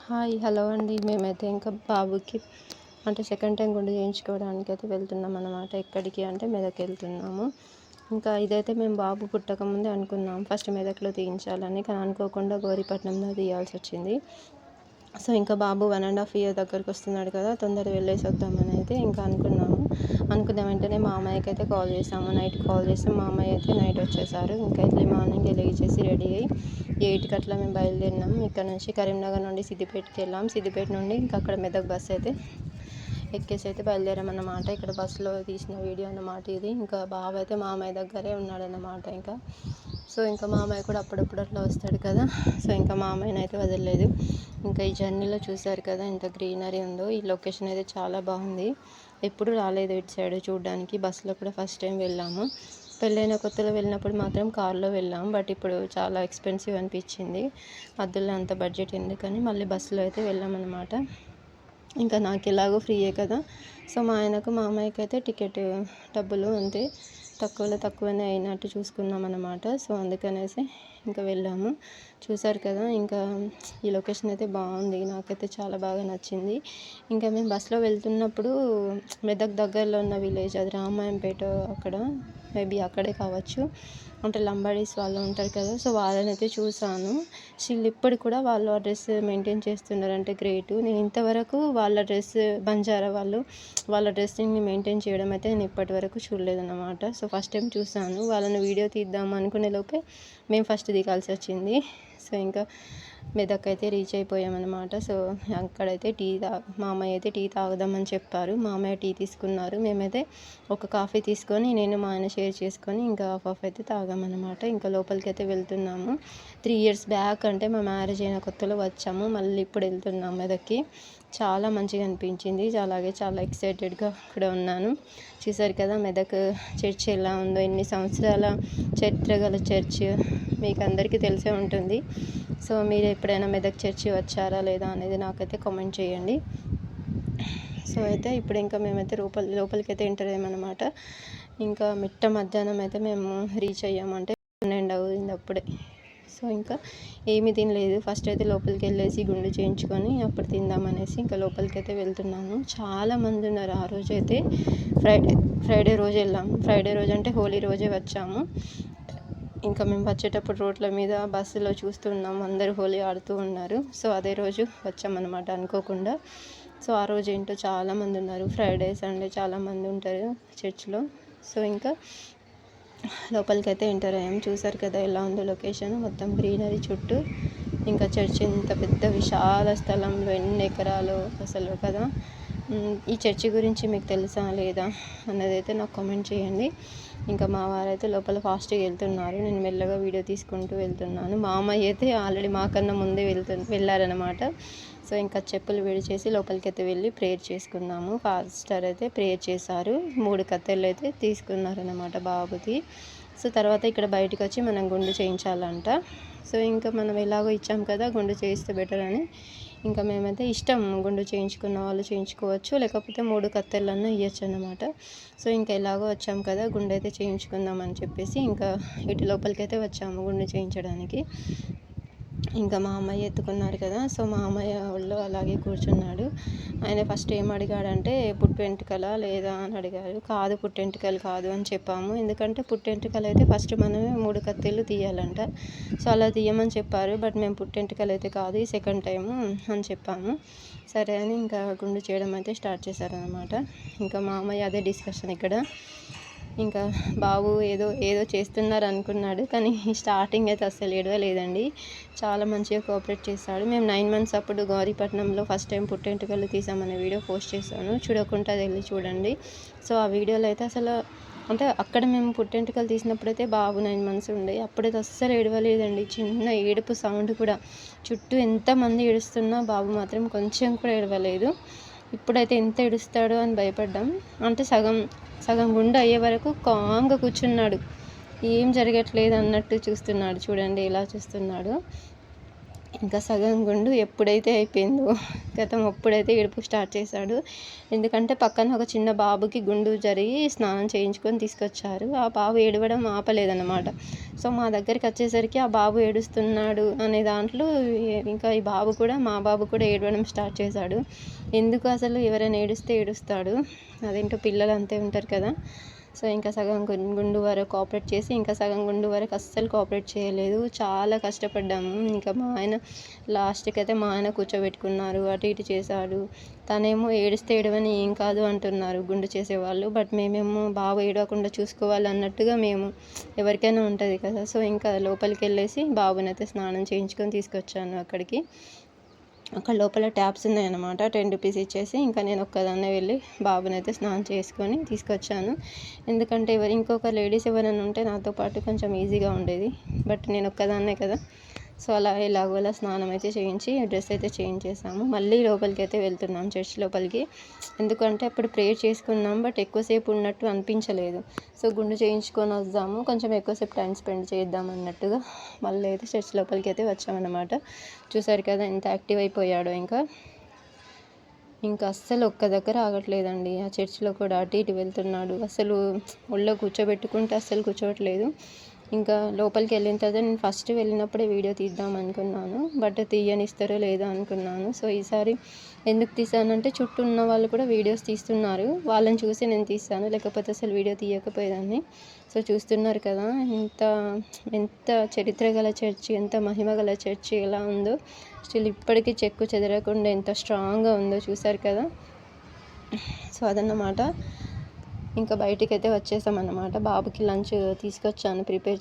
Hi hello అండి. మేమైతే ఇంకా బాబుకి అంటే సెకండ్ టైం గుండు చేయించుకోవడానికి అయితే వెళ్తున్నాం అన్నమాట. ఎక్కడికి అంటే మెదక్ వెళ్తున్నాము. ఇంకా ఇదైతే మేము బాబు పుట్టకముందే అనుకున్నాం ఫస్ట్ మెదక్లో తీయించాలని, కానీ అనుకోకుండా గౌరీపట్నంలో తీయాల్సి వచ్చింది. సో ఇంకా బాబు 1.5 year దగ్గరకు వస్తున్నాడు కదా, తొందరగా వెళ్ళేసి వద్దామని అయితే ఇంకా అనుకున్న వెంటనే మా అమ్మాయికి అయితే కాల్ చేసాము. నైట్ కాల్ చేస్తే మా అమ్మాయి అయితే నైట్ వచ్చేసారు. ఇంకా ఎర్లీ మార్నింగ్ లేచేసి రెడీ అయ్యి 8కి అట్లా మేము బయలుదేరినాం. ఇక్కడ నుంచి కరీంనగర్ నుండి సిద్దిపేటకి వెళ్ళాం. సిద్దిపేట నుండి ఇంకా అక్కడ మెదక్ బస్ అయితే ఎక్కేసి అయితే బయలుదేరామన్నమాట. ఇక్కడ బస్సులో తీసిన వీడియో అన్నమాట ఇది. ఇంకా బాబు అయితే మా అమ్మాయి దగ్గరే ఉన్నాడన్నమాట. సో ఇంకా మా అమ్మాయి కూడా అప్పుడప్పుడు అట్లా వస్తాడు కదా, సో ఇంకా మా అమ్మాయిని అయితే వదలలేదు. ఇంకా ఈ జర్నీలో చూశారు కదా ఎంత గ్రీనరీ ఉందో. ఈ లొకేషన్ అయితే చాలా బాగుంది. ఎప్పుడు రాలేదు ఇటు సైడ్ చూడడానికి. బస్సులో కూడా ఫస్ట్ టైం వెళ్ళాము. పెళ్ళైన కొత్తలో వెళ్ళినప్పుడు మాత్రం కార్లో వెళ్ళాం, బట్ ఇప్పుడు చాలా ఎక్స్పెన్సివ్ అనిపించింది. అద్దుల్లో అంత బడ్జెట్ ఎందుకని మళ్ళీ బస్సులో అయితే వెళ్ళామన్నమాట. ఇంకా నాకు ఎలాగో ఫ్రీయే కదా, సో మా ఆయనకు మా అమ్మాయికి అయితే టికెట్ డబ్బులు అంతే తక్కువనే అయినట్టు చూసుకున్నాం అన్నమాట. సో అందుకనేసి ఇంకా వెళ్ళాము. చూసారు కదా, ఇంకా ఈ లొకేషన్ అయితే బాగుంది, నాకైతే చాలా బాగా నచ్చింది. ఇంకా మేము బస్సులో వెళ్తున్నప్పుడు మెదక్ దగ్గరలో ఉన్న విలేజ్ అది రామాయంపేట, అక్కడ మేబీ అక్కడే కావచ్చు, అంటే లంబాడీస్ వాళ్ళు ఉంటారు కదా, సో వాళ్ళని అయితే చూసాను. స్టిల్ ఇప్పటికి కూడా వాళ్ళు ఆ డ్రెస్ మెయింటైన్ చేస్తున్నారు అంటే గ్రేటు. నేను ఇంతవరకు వాళ్ళ డ్రెస్ బంజారా వాళ్ళు వాళ్ళ డ్రెస్సింగ్ని మెయింటైన్ చేయడం అయితే నేను ఇప్పటి వరకు చూడలేదన్నమాట. సో ఫస్ట్ టైం చూసాను. వాళ్ళని వీడియో తీద్దాం అనుకునే లోపే మేము ఫస్ట్ దిగాల్సి వచ్చింది. సో ఇంకా మెదక్ అయితే రీచ్ అయిపోయామన్నమాట. సో అక్కడైతే మా అమ్మాయి అయితే టీ తాగుదామని చెప్పారు. మా అమ్మాయి టీ తీసుకున్నారు. మేమైతే ఒక కాఫీ తీసుకొని నేను మా ఆయన షేర్ చేసుకొని ఇంకా హాఫ్ అయితే తాగామన్నమాట. ఇంకా లోపలికి అయితే వెళ్తున్నాము. 3 years బ్యాక్ అంటే మా మ్యారేజ్ అయిన కొత్తలో వచ్చాము, మళ్ళీ ఇప్పుడు వెళ్తున్నాం మెదక్కి. చాలా మంచిగా అనిపించింది. అలాగే చాలా ఎక్సైటెడ్గా కూడా ఉన్నాను. చూసారు కదా మెదక్ చర్చ్ ఎలా ఉందో, ఎన్ని సంవత్సరాల చరిత్ర గల చర్చ్ మీకు అందరికీ తెలిసే ఉంటుంది. సో మీరు ఎప్పుడైనా మెదక్ చర్చి వచ్చారా లేదా అనేది నాకైతే కామెంట్ చేయండి. సో అయితే ఇప్పుడు ఇంకా మేమైతే లోపలికి అయితే ఎంటర్ అయ్యామన్నమాట. ఇంకా మిట్ట మధ్యాహ్నం అయితే మేము రీచ్ అయ్యామంటే 12 అయింది అప్పుడే. సో ఇంకా ఏమీ తినలేదు. ఫస్ట్ అయితే లోపలికి వెళ్ళేసి గుండు చేయించుకొని అప్పుడు తిందామనేసి ఇంకా లోపలికి అయితే వెళ్తున్నాను. చాలామంది ఉన్నారు. ఆ రోజు అయితే ఫ్రైడే రోజు వెళ్ళాము. ఫ్రైడే రోజు అంటే హోలీ రోజే వచ్చాము. ఇంకా మేము వచ్చేటప్పుడు రోడ్ల మీద బస్సులో చూస్తున్నాం అందరూ హోలీ ఆడుతూ ఉన్నారు. సో అదే రోజు వచ్చామన్నమాట అనుకోకుండా. సో ఆ రోజు ఏంటో చాలామంది ఉన్నారు. ఫ్రైడే సండే చాలామంది ఉంటారు చర్చ్లో. సో ఇంకా లోపలికి అయితే ఎంటర్ అయ్యాము. చూసారు కదా ఎలా ఉందో లొకేషన్, మొత్తం గ్రీనరీ చుట్టూ. ఇంకా చర్చ్ ఇంత పెద్ద విశాల స్థలంలో ఎన్ని ఎకరాలు అసలు కదా. ఈ చర్చి గురించి మీకు తెలుసా లేదా అన్నది అయితే నాకు కామెంట్ చేయండి. ఇంకా మా వారైతే లోపల ఫాస్ట్గా వెళ్తున్నారు, నేను మెల్లగా వీడియో తీసుకుంటూ వెళ్తున్నాను. మా అమ్మాయి అయితే ఆల్రెడీ మాకన్నా ముందే వెళ్ళారనమాట. సో ఇంకా చెప్పులు విడిచేసి లోపలికి అయితే వెళ్ళి ప్రేయర్ చేసుకున్నాము. పాస్టర్ అయితే ప్రేయర్ చేశారు. 3 కత్తెలు అయితే తీసుకున్నారనమాట బాబుకి. సో తర్వాత ఇక్కడ బయటకు వచ్చి మనం గుండు చేయించాలంట. సో ఇంకా మనం ఎలాగో ఇచ్చాం కదా, గుండు చేయిస్తే బెటర్ అని ఇంకా మేమైతే ఇష్టం, గుండు చేయించుకున్న వాళ్ళు చేయించుకోవచ్చు, లేకపోతే 3 కత్తెలన్నా ఇవ్వచ్చు అన్నమాట. సో ఇంకా ఎలాగో వచ్చాం కదా, గుండు అయితే చేయించుకుందాం అని చెప్పేసి ఇంకా ఇటు లోపలికి అయితే వచ్చాము గుండు చేయించడానికి. ఇంకా మా అమ్మాయి ఎత్తుకున్నారు కదా, సో మా అమ్మాయి ఒళ్ళో అలాగే కూర్చున్నాడు. ఆయన ఫస్ట్ ఏం అడిగాడంటే పుట్టు వెంట్రుకలా లేదా అని అడిగారు. కాదు, పుట్టు వెంట్రుకలు కాదు అని చెప్పాము. ఎందుకంటే పుట్టు వెంట్రుకలు అయితే ఫస్ట్ మనమే 3 కత్తెలు తీయాలంట. సో అలా తీయమని చెప్పారు. బట్ మేము పుట్టు వెంట్రుకలు అయితే కాదు, ఈ సెకండ్ టైము అని చెప్పాము. సరే అని ఇంకా గుండు చేయడం అయితే స్టార్ట్ చేశారనమాట. ఇంకా మా అమ్మాయి అదే డిస్కషన్ ఇక్కడ. ఇంకా బాబు ఏదో చేస్తున్నారు అనుకున్నాడు, కానీ స్టార్టింగ్ అయితే అస్సలు ఏడవలేదండి. చాలా మంచిగా కోఆపరేట్ చేశాడు. మేము 9 months అప్పుడు గౌరీపట్నంలో ఫస్ట్ టైం పుట్టెంటుకలు తీసామనే వీడియో పోస్ట్ చేశాను, చూడకుండా అది వెళ్ళి చూడండి. సో ఆ వీడియోలో అయితే అసలు అంటే అక్కడ మేము పుట్టెంటుకలు తీసినప్పుడైతే బాబు 9 months ఉండే. అప్పుడైతే అస్సలు ఏడవలేదండి, చిన్న ఏడుపు సౌండ్ కూడా. చుట్టూ ఎంతమంది ఏడుస్తున్నా బాబు మాత్రం కొంచెం కూడా ఏడవలేదు. ఇప్పుడైతే ఎంత ఏడుస్తాడో అని భయపడ్డాం. అంటే సగం గుండె అయ్యే వరకు కామ్గా కూర్చున్నాడు, ఏం జరగట్లేదు అన్నట్టు చూస్తున్నాడు. చూడండి ఎలా చూస్తున్నాడు. ఇంకా సగం గుండు ఎప్పుడైతే అయిపోయిందో గతం అప్పుడైతే ఏడుపు స్టార్ట్ చేశాడు. ఎందుకంటే పక్కన ఒక చిన్న బాబుకి గుండు జరిగి స్నానం చేయించుకొని తీసుకొచ్చారు. ఆ బాబు ఏడవడం ఆపలేదన్నమాట. సో మా దగ్గరికి వచ్చేసరికి ఆ బాబు ఏడుస్తున్నాడు అనే దాంట్లో ఇంకా ఈ బాబు కూడా మా బాబు కూడా ఏడవడం స్టార్ట్ చేశాడు. ఎందుకు అసలు ఎవరైనా ఏడుస్తే ఏడుస్తాడు, అదేంటో పిల్లలు అంతే ఉంటారు కదా. సో ఇంకా సగం గుండు వరకు కోఆపరేట్ చేసి ఇంకా సగం గుండు వరకు అస్సలు కోఆపరేట్ చేయలేదు. చాలా కష్టపడ్డాము. ఇంకా మా ఆయన లాస్ట్కి అయితే మా ఆయన కూర్చోబెట్టుకున్నారు, అటు ఇటు చేశాడు. తనేమో ఏడిస్తే ఏడవని ఏం కాదు అంటున్నారు గుండు చేసేవాళ్ళు. బట్ మేమేమో బాబు ఏడవకుండా చూసుకోవాలి అన్నట్టుగా మేము, ఎవరికైనా ఉంటుంది కదా. సో ఇంకా లోపలికి వెళ్ళేసి బాబునైతే స్నానం చేయించుకొని తీసుకొచ్చాను అక్కడికి. అక్కడ లోపల ట్యాప్స్ ఉన్నాయన్నమాట. 10 రూపీస్ ఇచ్చేసి ఇంకా నేను ఒక్కదాన్నే వెళ్ళి బాబునైతే స్నానం చేసుకొని తీసుకొచ్చాను. ఎందుకంటే ఇంకొక లేడీస్ ఎవరైనా ఉంటే నాతో పాటు కొంచెం ఈజీగా ఉండేది. బట్ నేను ఒక్కదాన్నే కదా. సో అలా ఎలాగోలా స్నానం అయితే చేయించి డ్రెస్ అయితే చేంజ్ చేసాము. మళ్ళీ లోపలికి అయితే వెళ్తున్నాం, చర్చ్ లోపలికి. ఎందుకంటే అప్పుడు ప్రేయర్ చేసుకున్నాం, బట్ ఎక్కువసేపు ఉన్నట్టు అనిపించలేదు. సో గుండు చేయించుకొని వద్దాము, కొంచెం ఎక్కువసేపు టైం స్పెండ్ చేద్దాం అన్నట్టుగా మళ్ళీ అయితే చర్చ్ లోపలికి అయితే వచ్చామన్నమాట. చూసారు కదా ఎంత యాక్టివ్ అయిపోయాడో. ఇంకా అస్సలు ఒక్క దగ్గర ఆగట్లేదండి. ఆ చర్చిలో కూడా అటు ఇటు వెళ్తున్నాడు. అసలు ఒళ్ళో కూర్చోబెట్టుకుంటే అస్సలు కూర్చోవట్లేదు. ఇంకా లోపలికి వెళ్ళిన తర్వాత నేను ఫస్ట్ వెళ్ళినప్పుడే వీడియో తీద్దాం అనుకున్నాను, బట్ తీయనిస్తారో లేదో అనుకున్నాను. సో ఈసారి ఎందుకు తీసానంటే చుట్టూ ఉన్న వాళ్ళు కూడా వీడియోస్ తీస్తున్నారు, వాళ్ళని చూసి నేను తీస్తాను, లేకపోతే అసలు వీడియో తీయకపోయేదాన్ని. సో చూస్తున్నారు కదా ఎంత ఎంత చరిత్ర గల చర్చి, ఎంత మహిమ గల చర్చి ఎలా ఉందో. స్టిల్ ఇప్పటికీ చెక్కు చెదరకుండా ఎంత స్ట్రాంగ్గా ఉందో చూసారు కదా. సో అదన్నమాట. ఇంకా బయటికి అయితే వచ్చేసామన్నమాట. బాబుకి లంచ్ తీసుకొచ్చాను ప్రిపేర్